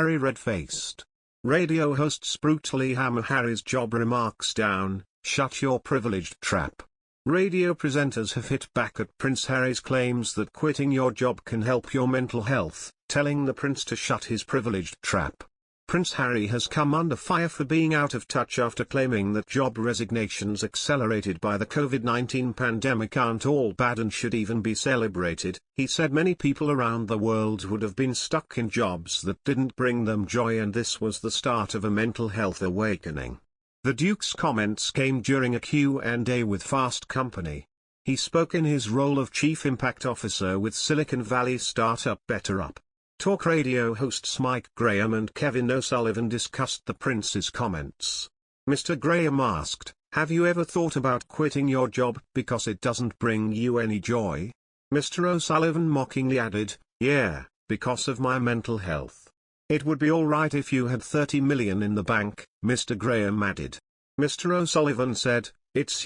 Harry red-faced. Radio hosts brutally hammer Harry's job remarks down. Shut your privileged trap. Radio presenters have hit back at Prince Harry's claims that quitting your job can help your mental health, telling the prince to shut his privileged trap. Prince Harry has come under fire for being out of touch after claiming that job resignations accelerated by the COVID-19 pandemic aren't all bad and should even be celebrated. He said many people around the world would have been stuck in jobs that didn't bring them joy, and this was the start of a mental health awakening. The Duke's comments came during a Q&A with Fast Company. He spoke in his role of Chief Impact Officer with Silicon Valley startup BetterUp. TalkRADIO hosts Mike Graham and Kevin O'Sullivan discussed the prince's comments. Mr. Graham asked, "Have you ever thought about quitting your job because it doesn't bring you any joy?" Mr. O'Sullivan mockingly added, "Yeah, because of my mental health." "It would be alright if you had 30 million in the bank," Mr. Graham added. Mr. O'Sullivan said, "It's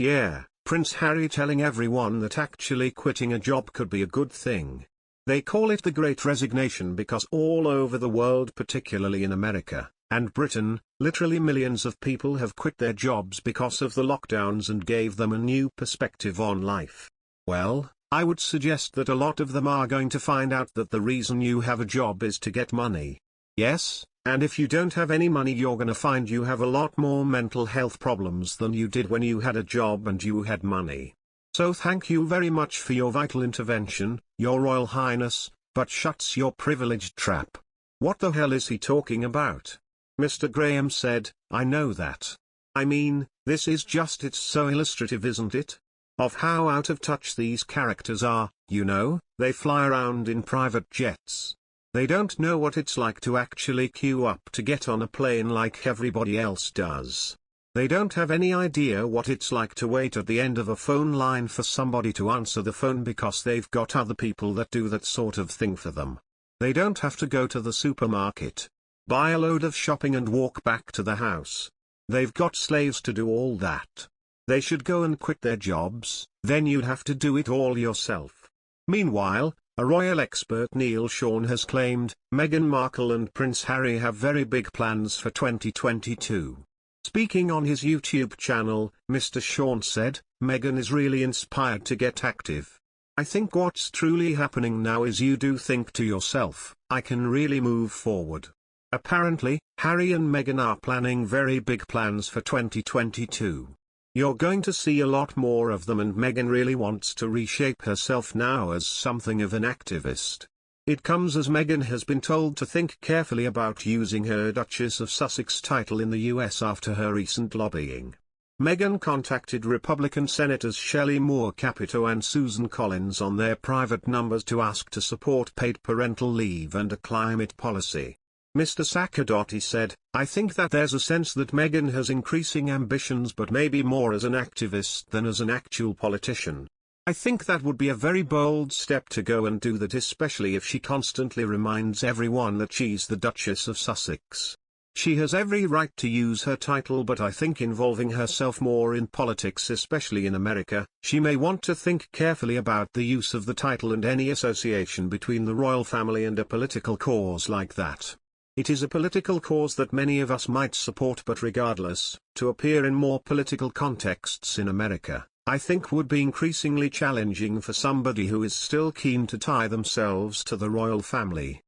Prince Harry telling everyone that actually quitting a job could be a good thing. They call it the Great Resignation because all over the world, particularly in America and Britain, literally millions of people have quit their jobs because of the lockdowns and gave them a new perspective on life. Well, I would suggest that a lot of them are going to find out that the reason you have a job is to get money. Yes, and if you don't have any money, you're gonna find you have a lot more mental health problems than you did when you had a job and you had money. So thank you very much for your vital intervention, Your Royal Highness, but shuts your privileged trap." "What the hell is he talking about?" Mr. Graham said, "I know that. I mean, this is just it's so illustrative, isn't it? Of how out of touch these characters are, you know, they fly around in private jets. They don't know what it's like to actually queue up to get on a plane like everybody else does. They don't have any idea what it's like to wait at the end of a phone line for somebody to answer the phone because they've got other people that do that sort of thing for them. They don't have to go to the supermarket, buy a load of shopping and walk back to the house. They've got slaves to do all that. They should go and quit their jobs, then you'd have to do it all yourself." Meanwhile, a royal expert Neil Sean has claimed, Meghan Markle and Prince Harry have very big plans for 2022. Speaking on his YouTube channel, Mr. Sean said, "Meghan is really inspired to get active. I think what's truly happening now is you do think to yourself, I can really move forward." Apparently, Harry and Meghan are planning very big plans for 2022. You're going to see a lot more of them, and Meghan really wants to reshape herself now as something of an activist. It comes as Meghan has been told to think carefully about using her Duchess of Sussex title in the US after her recent lobbying. Meghan contacted Republican Senators Shelley Moore Capito and Susan Collins on their private numbers to ask to support paid parental leave and a climate policy. Mr. Sacerdoti said, "I think that there's a sense that Meghan has increasing ambitions, but maybe more as an activist than as an actual politician. I think that would be a very bold step to go and do that, especially if she constantly reminds everyone that she's the Duchess of Sussex. She has every right to use her title, but I think involving herself more in politics, especially in America, she may want to think carefully about the use of the title and any association between the royal family and a political cause like that. It is a political cause that many of us might support, but regardless, to appear in more political contexts in America, I think would be increasingly challenging for somebody who is still keen to tie themselves to the royal family.